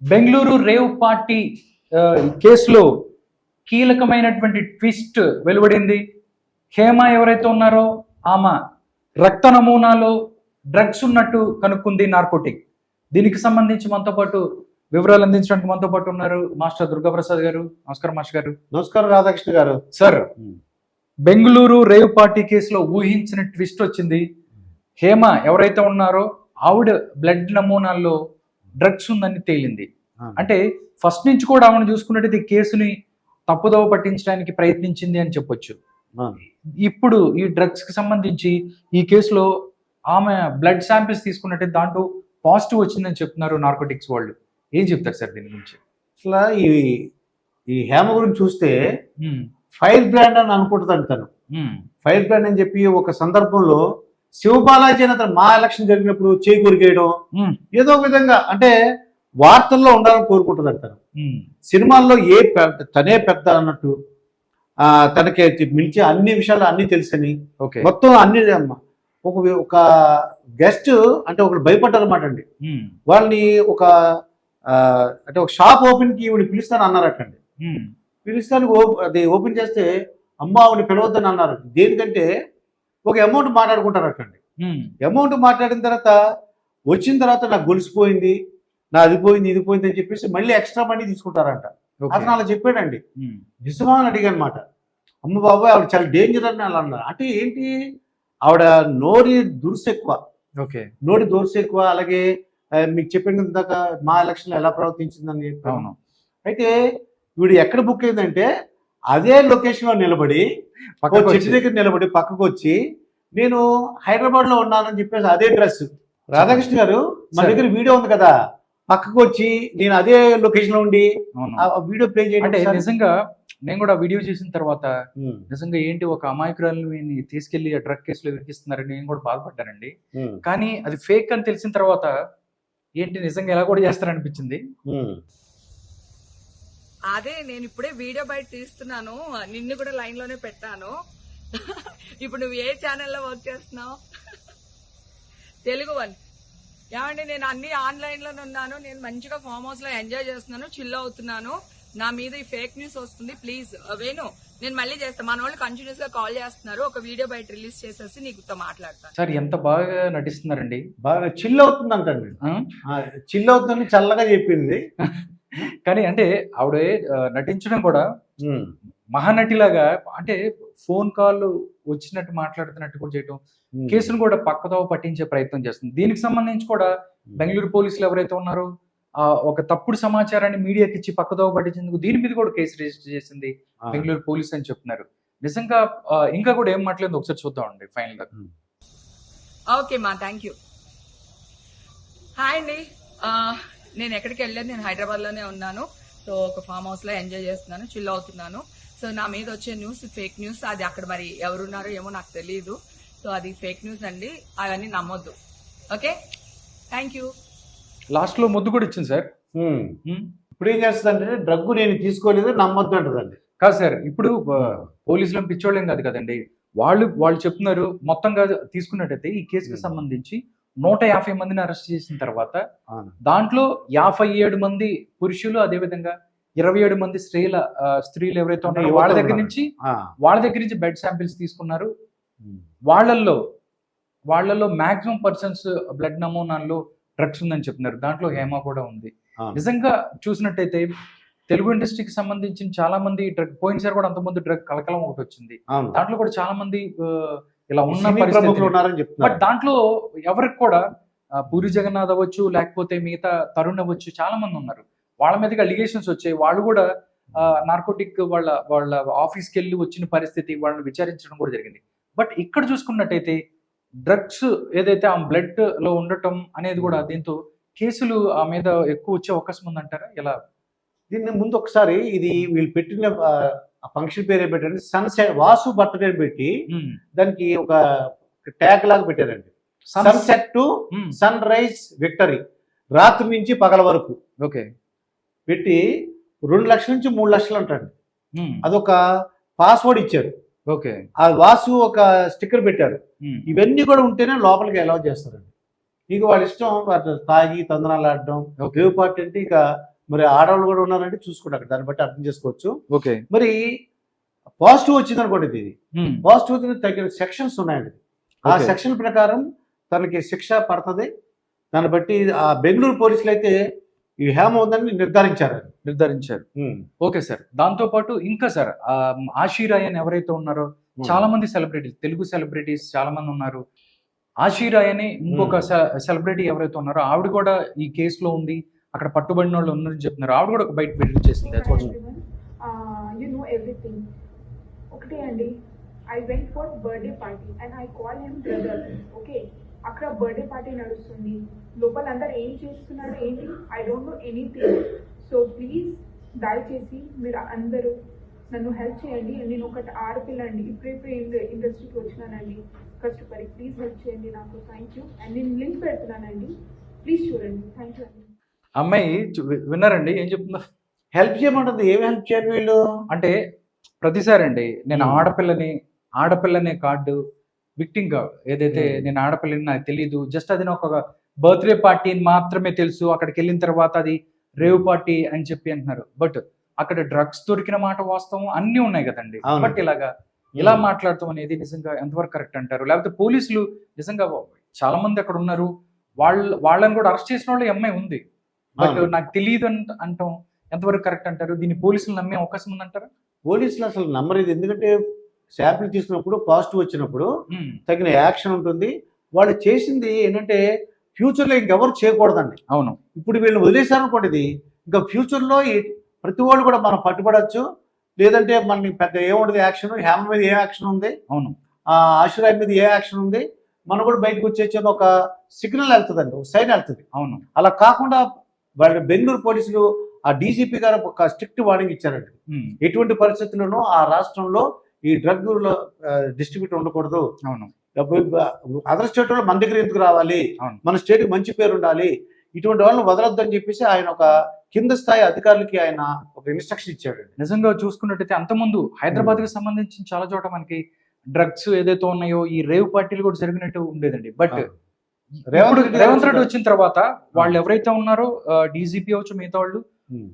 Bengaluru rave party కేసులో కీలకమైనటువంటి twist వెలువడింది. హేమ ఎవరైతే ఉన్నారో ఆమె రక్త నమూనాలో డ్రగ్స్ ఉన్నట్టు కనుక్కుంది, నార్కోటిక్. దీనికి సంబంధించి మనతో పాటు వివరాలు అందించడానికి మనతో పాటు ఉన్నారు మాస్టర్ దుర్గాప్రసాద్ గారు. నమస్కారం మాస్టర్ గారు. నమస్కారం రాధాకృష్ణ గారు. సార్, బెంగళూరు రేవ్ పార్టీ కేసులో ఊహించిన ట్విస్ట్ వచ్చింది. హేమ ఎవరైతే ఉన్నారో ఆవిడ బ్లడ్ నమూనాల్లో డ్రగ్స్ ఉందని తేలింది. అంటే ఫస్ట్ నుంచి కూడా ఆమెను చూసుకున్నట్టు ఈ కేసుని తప్పుదోవ పట్టించడానికి ప్రయత్నించింది అని చెప్పొచ్చు. ఇప్పుడు ఈ డ్రగ్స్ కి సంబంధించి ఈ కేసులో ఆమె బ్లడ్ శాంపిల్స్ తీసుకున్నట్టు దాంట్లో పాజిటివ్ వచ్చిందని చెప్తున్నారు నార్కోటిక్స్ వాళ్ళు. ఏం చెప్తారు సార్ దీని గురించి? అసలు ఈ హేమ గురించి చూస్తే ఫైర్ బ్రాండ్ అని అనుకుంటుంది తను. ఫైర్ బ్రాండ్ అని చెప్పి ఒక సందర్భంలో శివబాలాజీ అని అతను మా ఎలక్షన్ జరిగినప్పుడు చేయి కొరికేయడం, ఏదో విధంగా అంటే వార్తల్లో ఉండాలని కోరుకుంటుంది అంటారు. సినిమాల్లో తనే పెద్ద అన్నట్టు తనకి మించి అన్ని విషయాలు అన్ని తెలుసని మొత్తం అన్ని ఒక గెస్ట్ అంటే ఒకరు భయపడ్డారు అనమాట అండి. వాళ్ళని అంటే ఒక షాప్ ఓపెన్ కి ఈవిడ పిలుస్తాను అన్నారటండి. పిలుస్తాను అది ఓపెన్ చేస్తే అమ్మ ఆవిడ పిలవద్దని అన్నారు. దేనికంటే ఒక అమౌంట్ మాట్లాడుకుంటారటండి. అమౌంట్ మాట్లాడిన తర్వాత వచ్చిన తర్వాత నాకు గొలిసిపోయింది, నా అది పోయింది ఇది పోయింది అని చెప్పేసి మళ్ళీ ఎక్స్ట్రా మనీ తీసుకుంటారంట. అతను అలా చెప్పాడండి. నిజమా అని అడిగాను అనమాట. అమ్మ బాబాయ్ ఆవిడ చాలా డేంజర్ అని అలా అన్నారు. అంటే ఏంటి, ఆవిడ నోరి దురుసు ఎక్కువ, నోటి దురుసు ఎక్కువ. అలాగే మీకు చెప్పిన దాకా మా ఎలక్షన్ ఎలా ప్రవర్తించిందని చెప్పాను. అయితే వీడు ఎక్కడ బుక్ అయిందంటే అదే లొకేషన్ లో నిలబడి చెట్టు దగ్గర నిలబడి పక్కకు వచ్చి నేను హైదరాబాద్ లో ఉన్నానని చెప్పేసి అదే డ్రెస్. రాధాకృష్ణ గారు మన దగ్గర వీడియో ఉంది కదా, పక్కకు వచ్చి నేను అదే లొకేషన్ లో ఉండి వీడియో ప్లే చేయండి. నిజంగా నేను కూడా వీడియో చేసిన తర్వాత నిజంగా ఏంటి ఒక అమాయకురాలని తీసుకెళ్లి ఆ డ్రగ్ కేసులో వినిపిస్తున్నారని నేను కూడా బాధపడ్డానండి. కానీ అది ఫేక్ అని తెలిసిన తర్వాత ఏంటి నిజంగా ఎలా కూడా చేస్తారనిపించింది. అదే నేను ఇప్పుడే వీడియో బయట తీస్తున్నాను, నిన్ను కూడా లైన్ లోనే పెట్టాను. ఇప్పుడు నువ్వు ఏ ఛానల్లో వర్క్ చేస్తున్నావు? తెలుగు వన్. ఏమంటే నేను అన్ని ఆన్లైన్ లోనే ఉన్నాను, నేను మంచిగా ఫామ్ హౌస్ లో ఎంజాయ్ చేస్తున్నాను, చిల్ అవుతున్నాను. నా మీద ఈ ఫేక్ న్యూస్ వస్తుంది, ప్లీజ్ వేణు నేను మళ్ళీ చేస్తాను. మన వాళ్ళు కంటిన్యూస్ గా కాల్ చేస్తున్నారు, ఒక వీడియో బయట రిలీజ్ చేసేసి నీకుతో మాట్లాడతాను. సార్ ఎంత బాగా నటిస్తున్నారండి, బాగా చిల్ అవుతుంది అంటండి. చిల్ అవుతుందని చల్లగా చెప్పింది. కానీ అంటే ఆవిడ నటించడం కూడా మహానటిలాగా, అంటే ఫోన్ కాల్ వచ్చినట్టు మాట్లాడుతున్నట్టు కూడా చేయటం, కేసును కూడా పక్కదోవ పట్టించే ప్రయత్నం చేస్తుంది. దీనికి సంబంధించి కూడా బెంగళూరు పోలీసులు ఎవరైతే ఉన్నారో ఒక తప్పుడు సమాచారాన్ని మీడియాకి ఇచ్చి పక్కదోవ పట్టించేందుకు దీని మీద కూడా కేసు రిజిస్టర్ చేసింది బెంగళూరు పోలీసు అని చెప్తున్నారు. నిజంగా ఇంకా కూడా ఏం మాట్లాడింది ఒకసారి చూద్దామండి ఫైనల్ గా. ఓకే మా, థ్యాంక్ యూ. హాయ్ అండి, నేను ఎక్కడికి వెళ్ళలేదు, నేను హైదరాబాద్ లోనే ఉన్నాను. సో ఒక ఫామ్ హౌస్ లో ఎంజాయ్ చేస్తున్నాను, చిల్ అవుతున్నాను. సో నా మీద వచ్చే న్యూస్ ఫేక్ న్యూస్, అది అక్కడ మరి ఎవరున్నారో ఏమో నాకు తెలియదు. సో అది ఫేక్ న్యూస్ అండి, అవన్నీ నమ్మొద్దు. Okay, thank you. లాస్ట్ లో ముద్దు కూడా ఇచ్చింది సార్. ఇప్పుడు ఏం చేస్తుందంటే డ్రగ్ నేను తీసుకోలేదు నమ్మొద్దు అంటదండి. కాదు సార్, ఇప్పుడు పోలీసులు పిచ్చోళ్ళేం కాదు కదండి, వాళ్ళు చెప్తున్నారు. మొత్తంగా తీసుకున్నట్టయితే ఈ కేసుకి సంబంధించి 150 మందిని అరెస్ట్ చేసిన తర్వాత దాంట్లో 57 మంది పురుషులు, అదే విధంగా 27 మంది స్త్రీలు ఎవరైతే ఉన్నారో వాళ్ళ దగ్గర నుంచి బ్లడ్ శాంపిల్స్ తీసుకున్నారు. వాళ్ళల్లో మాక్సిమం పర్సన్స్ బ్లడ్ నమూనాల్లో డ్రగ్స్ ఉందని చెప్తున్నారు. దాంట్లో హేమ కూడా ఉంది. నిజంగా చూసినట్టయితే తెలుగు ఇండస్ట్రీకి సంబంధించిన చాలా మంది డ్రగ్ పోయినసారి కూడా అంతమంది డ్రగ్ కలకలం ఒకటి వచ్చింది. దాంట్లో కూడా చాలా మంది ఇలా ఉన్న పరిస్థితి. బట్ దాంట్లో ఎవరికి కూడా పూరి జగన్నాథ్ అవ్వచ్చు, లేకపోతే మిగతా తరుణ్ అవ్వచ్చు, చాలా మంది ఉన్నారు. వాళ్ళ మీదకి అలిగేషన్స్ వచ్చాయి. వాళ్ళు కూడా నార్కోటిక్ వాళ్ళ ఆఫీస్కి వెళ్ళి వచ్చిన పరిస్థితి, వాళ్ళని విచారించడం కూడా జరిగింది. బట్ ఇక్కడ చూసుకున్నట్టయితే డ్రగ్స్ ఏదైతే ఆ బ్లడ్ లో ఉండటం అనేది కూడా దీంతో కేసులు ఆ మీద ఎక్కువ వచ్చే అవకాశం ఉందంటారా? ఎలా దీన్ని ముందు ఒకసారి ఇది వీళ్ళు పెట్టిన ఫంక్షన్ పేరే పెట్టండి, సన్సెట్ వాసు బర్త్డే పెట్టి దానికి ఒక ట్యాగ్ లాగా పెట్టారండి. Sunset to sunrise victory, రాత్రి నుంచి పగల వరకు పెట్టి 2 లక్షల నుంచి 3 లక్షలు అంటాడు. అదొక పాస్వర్డ్ ఇచ్చారు. ఆ వాసు ఒక స్టిక్కర్ పెట్టారు. ఇవన్నీ కూడా ఉంటేనే లోపలికి అలౌ చేస్తారండి. ఇక వాళ్ళ ఇష్టం తాగి తందనాలు ఆడడం. రేవ్ పార్టీ అంటే ఇక మరి ఆడవాళ్ళు కూడా ఉన్నారంటే చూసుకోండి అక్కడ, దాన్ని బట్టి అర్థం చేసుకోవచ్చు. ఓకే. మరి పాజిటివ్ వచ్చింది అనుకోండి, ఇది పాజిటివ్ వచ్చింది, తగిన సెక్షన్స్ ఉన్నాయండి. ఆ సెక్షన్ ప్రకారం తనకి శిక్ష పడుతుంది. దాన్ని బట్టి ఆ బెంగళూరు పోలీసులు అయితే ఈ హేమ ఉందని నిర్ధారించారు. Okay sir. దాంతో పాటు ఇంకా సార్ ఆశీరాయ్ అని ఎవరైతే ఉన్నారో చాలా మంది సెలబ్రిటీస్, తెలుగు సెలబ్రిటీస్ చాలా మంది ఉన్నారు. ఆశీరాయ్ అని ఇంకొక సెలబ్రిటీ ఎవరైతే ఉన్నారో ఆవిడ కూడా ఈ కేసులో ఉంది, అక్కడ పట్టుబడిన వాళ్ళు ఉన్నారని చెప్తున్నారు. ఆవిడ కూడా బయట వెళ్లి చేసింది. You know everything. ఒకటే అండి, I went for birthday party and I call him brother. Okay, అక్కడ బర్త్డే పార్టీ నడుస్తుంది, లోపల అందరు ఏం చేస్తున్నారు ఏంటి, I don't know anything. So please దయచేసి మీరు అందరూ నన్ను హెల్ప్ చేయండి. నేను ఒకటి ఆడపిల్ల అండి, ఇప్పుడే ఇండస్ట్రీకి వచ్చినానండి కష్టపడి. ప్లీజ్ హెల్ప్ చేయండి నాకు. Thank you. అండ్ నేను లింక్ పెడుతున్నానండి, ప్లీజ్ చూడండి. థ్యాంక్ యూ అండి. అమ్మాయి విన్నారండి ఏం చెప్తుందో? హెల్ప్ చేయమంటుంది. ఏమి హెల్ప్ చేయాలి వీళ్ళు అంటే ప్రతిసారి అండి, నేను ఆడపిల్లనే కార్డు విక్టింగ్ గా ఏదైతే నేను ఆడపిల్లని నాకు తెలియదు, జస్ట్ అది నాకు ఒక బర్త్డే పార్టీ అని మాత్రమే తెలుసు, అక్కడికి వెళ్ళిన తర్వాత అది రేవ్ పార్టీ అని చెప్పి అంటున్నారు. బట్ అక్కడ డ్రగ్స్ దొరికిన మాట వాస్తవం అన్ని ఉన్నాయి కదండి. బట్ ఇలా మాట్లాడటం అనేది నిజంగా ఎంతవరకు కరెక్ట్ అంటారు? లేకపోతే పోలీసులు నిజంగా చాలా మంది అక్కడ ఉన్నారు, వాళ్ళని కూడా అరెస్ట్ చేసిన వాళ్ళు అమ్మాయి ఉంది, బట్ నాకు తెలియదు అంటాం ఎంతవరకు కరెక్ట్ అంటారు? దీన్ని పోలీసులు నమ్మే అవకాశం ఉందంటారా? పోలీసులు అసలు నమ్మలేదు. ఎందుకంటే శాంపిల్ తీసుకున్నప్పుడు పాజిటివ్ వచ్చినప్పుడు తగిన యాక్షన్ ఉంటుంది. వాళ్ళు చేసింది ఏంటంటే ఫ్యూచర్లో ఇంకెవరు చేయకూడదండి. అవును. ఇప్పుడు వీళ్ళు వదిలేశారనుకోండి, ఇది ఇంకా ఫ్యూచర్లో ప్రతి వాళ్ళు కూడా మనం పట్టుబడచ్చు. లేదంటే మనకి పెద్ద ఏముండదు యాక్షన్. హేమ మీద ఏ యాక్షన్ ఉంది, అవును, ఆశీర్వాద్ మీద ఏ యాక్షన్ ఉంది, మనం కూడా బయటకు వచ్చేది ఒక సిగ్నల్ వెళ్తుందండి, ఒక సైన్ వెళ్తుంది. అవును. అలా కాకుండా వాళ్ళ బెంగళూరు పోలీసులు ఆ డీజీపీ గారు ఒక స్ట్రిక్ట్ వార్నింగ్ ఇచ్చారండి. ఎటువంటి పరిస్థితుల్లోనూ ఆ రాష్ట్రంలో ఈ డ్రగ్ డిస్ట్రిబ్యూట్ ఉండకూడదు. అవును. అదర్ స్టేట్ లో మన దగ్గర ఎందుకు రావాలి, మన స్టేట్ కి మంచి పేరు ఉండాలి, ఇటువంటి వాళ్ళని వదలొద్దు అని చెప్పేసి ఆయన ఒక కింద స్థాయి అధికారులకి ఆయన ఒక ఇన్స్ట్రక్షన్ ఇచ్చాడు. నిజంగా చూసుకున్నట్టయితే అంతకుముందు హైదరాబాద్ కి సంబంధించిన చాలా చోట మనకి డ్రగ్స్ ఏదైతే ఉన్నాయో ఈ రేవ్ పార్టీలు కూడా జరిగినట్టు ఉండేదండి. బట్ రేవంత్ రెడ్డి వచ్చిన తర్వాత వాళ్ళు ఎవరైతే ఉన్నారో డీజీపీ అవచ్చు మిగతా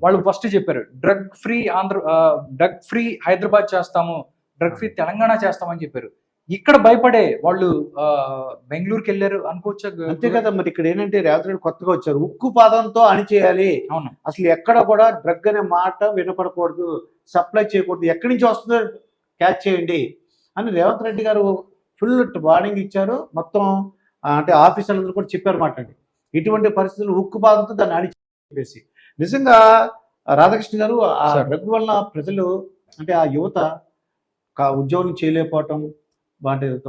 వాళ్ళు ఫస్ట్ చెప్పారు డ్రగ్ ఫ్రీ హైదరాబాద్ చేస్తాము, డ్రగ్ ఫ్రీ తెలంగాణ చేస్తామని చెప్పారు. ఇక్కడ భయపడే వాళ్ళు బెంగళూరుకి వెళ్ళారు అనుకోవచ్చు. అంతే కదా. మరి ఇక్కడ ఏంటంటే రేవంత్ రెడ్డి కొత్తగా వచ్చారు, ఉక్కు పాదంతో అణిచేయాలి. అవును. అసలు ఎక్కడ కూడా డ్రగ్ అనే మాట వినపడకూడదు, సప్లై చేయకూడదు, ఎక్కడి నుంచి వస్తుందో క్యాచ్ చేయండి అని రేవంత్ రెడ్డి గారు ఫుల్ వార్నింగ్ ఇచ్చారు. మొత్తం అంటే ఆఫీసర్లందరూ కూడా చెప్పారు మాట అండి. ఇటువంటి పరిస్థితులు ఉక్కు పాదంతో దాన్ని అణిచి చెప్పేసి నిజంగా రాధాకృష్ణ గారు ఆ డ్రగ్ వల్ల ప్రజలు అంటే ఆ యువత ఉద్యోగం చేయలేకపోవటం,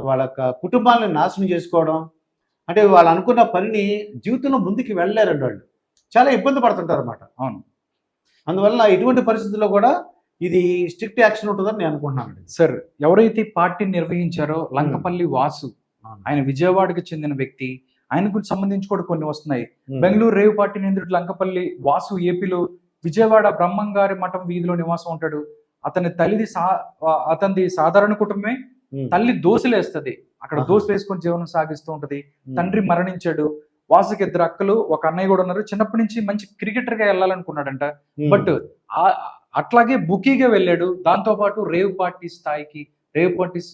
వాళ్ళ కుటుంబాలను నాశనం చేసుకోవడం, అంటే వాళ్ళు అనుకున్న పనిని జీవితంలో ముందుకు వెళ్ళలేరండి. వాళ్ళు చాలా ఇబ్బంది పడుతుంటారు అన్నమాట. అవును. అందువల్ల ఇటువంటి పరిస్థితుల్లో కూడా ఇది స్ట్రిక్ట్ యాక్షన్ ఉంటుందని నేను అనుకుంటున్నాను. సార్, ఎవరైతే పార్టీని నిర్వహించారో లంకపల్లి వాసు, ఆయన విజయవాడకి చెందిన వ్యక్తి, ఆయనకు సంబంధించి కూడా కొన్ని వస్తున్నాయి. బెంగళూరు రేవ్ పార్టీ నిందితుడు లంకపల్లి వాసు ఏపీలో విజయవాడ బ్రహ్మంగారి మఠం వీధిలో నివాసం ఉంటాడు. అతనిది సాధారణ కుటుంబమే. తల్లి దోశలేస్తుంది, అక్కడ దోశలు వేసుకొని జీవనం సాగిస్తూ ఉంటది. తండ్రి మరణించాడు. వాసుకి 2 అక్కలు, ఒక అన్నయ్య కూడా ఉన్నారు. చిన్నప్పటి నుంచి మంచి క్రికెటర్ గా వెళ్ళాలనుకున్నాడంట. బట్ అట్లాగే బుకీగా వెళ్ళాడు. దాంతో పాటు రేవ్ పార్టీస్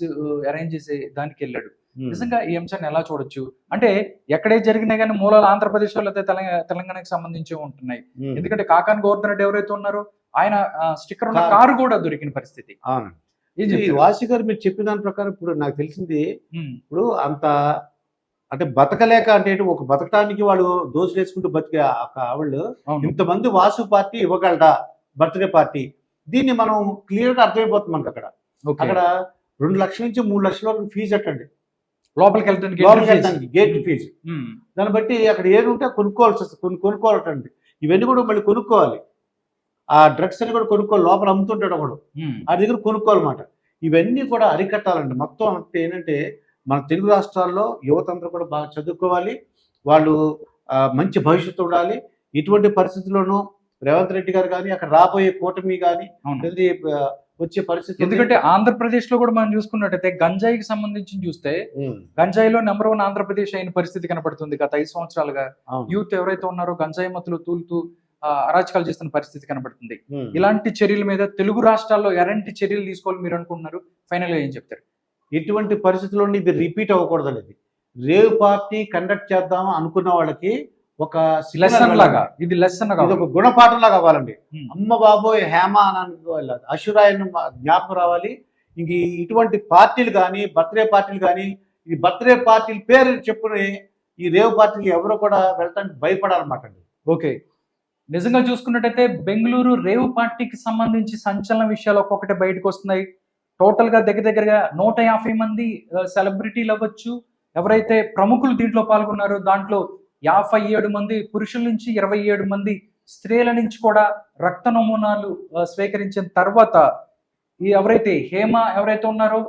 అరేంజ్ చేసే దానికి వెళ్ళాడు. నిజంగా ఈ అంశాన్ని ఎలా చూడొచ్చు? అంటే ఎక్కడే జరిగినా కానీ మూలాలు ఆంధ్రప్రదేశ్ లో అయితే తెలంగాణకి సంబంధించి ఉంటున్నాయి. ఎందుకంటే కాకాని గోవర్ధన్ రెడ్డి ఎవరైతే ఉన్నారో ఆయన స్టిక్కర్ ఉన్న కారు కూడా దొరికిన పరిస్థితి. వాసి గారు మీరు చెప్పిన దాని ప్రకారం ఇప్పుడు నాకు తెలిసింది, ఇప్పుడు అంత అంటే బతకలేక అంటే ఒక బతకటానికి వాళ్ళు దోశలు వేసుకుంటూ బతికే ఆవిళ్ళు ఇంతమంది వాసు పార్టీ ఇవ్వగలడా, బర్త్డే పార్టీ, దీన్ని మనం క్లియర్ గా అర్థమైపోతుంది మనకి. అక్కడ 2 లక్షల నుంచి 3 లక్షల వరకు ఫీజు అట్టండి, లోపలికి వెళ్తానికి గేట్ ఫీజు. దాన్ని బట్టి అక్కడ ఏది ఉంటే కొనుక్కోవాల్సి వస్తుంది, కొనుక్కోవాలండి. ఇవన్నీ కూడా మళ్ళీ కొనుక్కోవాలి. ఆ డ్రగ్స్ అని కూడా కొనుక్కోవాలి, లోపల అమ్ముతుంటాడు ఒకడు, ఆ దగ్గర కొనుక్కోవాలన్నమాట. ఇవన్నీ కూడా అరికట్టాలండి. మొత్తం అంటే ఏంటంటే మన తెలుగు రాష్ట్రాల్లో యువత అందరూ కూడా బాగా చదువుకోవాలి, వాళ్ళు మంచి భవిష్యత్తు ఉండాలి. ఇటువంటి పరిస్థితుల్లోనూ రేవంత్ రెడ్డి గారు కానీ అక్కడ రాబోయే కూటమి కానీ వచ్చే పరిస్థితి. ఎందుకంటే ఆంధ్రప్రదేశ్ లో కూడా మనం చూసుకున్నట్టయితే గంజాయికి సంబంధించి చూస్తే గంజాయిలో నెంబర్ 1 ఆంధ్రప్రదేశ్ అయిన పరిస్థితి కనపడుతుంది. గత 5 సంవత్సరాలుగా యూత్ ఎవరైతే ఉన్నారో గంజాయి మత్తులు తూలుతూ అరాచకాలు చేస్తున్న పరిస్థితి కనబడుతుంది. ఇలాంటి చర్యల మీద తెలుగు రాష్ట్రాల్లో ఎలాంటి చర్యలు తీసుకోవాలి మీరు అనుకుంటున్నారు? ఫైనల్ గా ఏం చెప్తారు? ఇటువంటి పరిస్థితుల్లో ఇది రిపీట్ అవ్వకూడదు అనేది. రేవ్ పార్టీ కండక్ట్ చేద్దాం అనుకున్న వాళ్ళకి ఒక లెసన్ లాగా ఇది లెసన్ ఇది ఒక గుణపాఠం లాగా కావాలండి. Hmm. అమ్మ బాబోయ్ హేమ అని అశురాయను జ్ఞాపకం రావాలి. ఇంక ఇటువంటి పార్టీలు కానీ బర్త్డే పార్టీలు కానీ ఈ బర్త్డే పార్టీల పేరు చెప్పుకుని ఈ రేవ్ పార్టీలు ఎవరు కూడా వెళ్ళటానికి భయపడాలన్నమాట అండి. ఓకే, నిజంగా చూసుకున్నట్టయితే బెంగళూరు రేవ్ పార్టీకి సంబంధించి సంచలన విషయాలు ఒక్కొక్కటి బయటకు వస్తున్నాయి. టోటల్ గా దగ్గరగా 150 మంది సెలబ్రిటీలు అవ్వచ్చు, ఎవరైతే ప్రముఖులు దీంట్లో పాల్గొన్నారో దాంట్లో 57 మంది పురుషుల నుంచి 27 మంది స్త్రీల నుంచి కూడా రక్త నమూనాలు స్వీకరించిన తర్వాత ఈ ఎవరైతే హేమ ఎవరైతే ఉన్నారో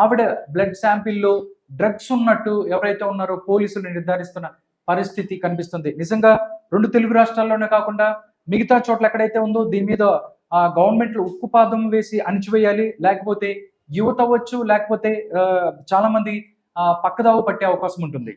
ఆవిడ బ్లడ్ శాంపిల్లో డ్రగ్స్ ఉన్నట్టు ఎవరైతే ఉన్నారో పోలీసులు నిర్ధారిస్తున్న పరిస్థితి కనిపిస్తుంది. నిజంగా 2 తెలుగు రాష్ట్రాల్లోనే కాకుండా మిగతా చోట్ల ఎక్కడైతే ఉందో దీని మీద గవర్నమెంట్లు ఉక్కుపాదం వేసి అణిచివేయాలి, లేకపోతే యువత అవ్వచ్చు, లేకపోతే చాలా మంది పక్కదావ పట్టే అవకాశం ఉంటుంది.